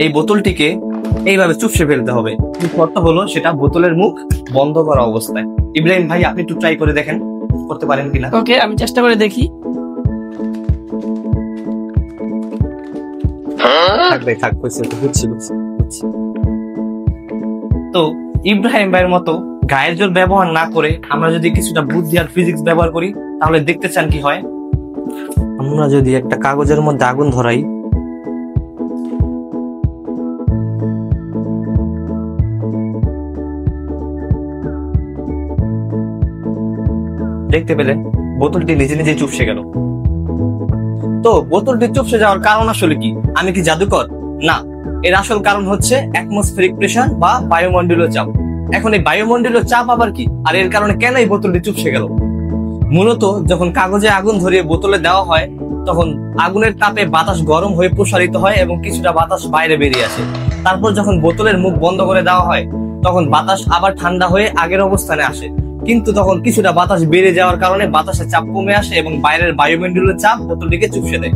এই বোতলটিকে এইভাবে চুপসে ফেলতে হবে। শর্ত হলো সেটা বোতলের মুখ বন্ধ করা অবস্থায়। ইব্রাহিম ভাই, আপনি একটু ট্রাই করে দেখেন করতে পারেন কিনা। ওকে, আমি চেষ্টা করে দেখি। তো ইব্রাহিম ভাইয়ের মতো গায়ের জোর ব্যবহার না করে আমরা যদি কিছুটা বুদ্ধি আর ফিজিক্স ব্যবহার করি তাহলে দেখতে চান কি হয়। আমরা যদি একটা কাগজের মধ্যে আগুন ধরাই, দেখতে পেলেন বোতলটি নিজে নিজে চুপসে গেল। তো বোতলটি চুপসে যাওয়ার কারণ আসলে কি? আমি কি জাদুকর? না, এর আসল কারণ হচ্ছে অ্যাটমসফেরিক প্রেসার বা বায়ুমণ্ডলীয় চাপ। এখন এই বায়ুমণ্ডলীয় চাপ আবার কি, আর এর কারণে কেন এই বোতলটি চুপসে গেল? মূলত যখন কাগজে আগুন ধরিয়ে বোতলে দেওয়া হয় তখন আগুনের তাপে বাতাস গরম হয়ে প্রসারিত হয় এবং কিছুটা বাতাস বাইরে বেরিয়ে আসে। তারপর যখন বোতলের মুখ বন্ধ করে দেওয়া হয় তখন বাতাস আবার ঠান্ডা হয়ে আগের অবস্থানে আসে, কিন্তু তখন কিছুটা বাতাস বেড়ে যাওয়ার কারণে বাতাসের চাপ কমে আসে এবং বাইরের বায়ুমণ্ডলীয় চাপ বোতলটিকে চুপসে দেয়।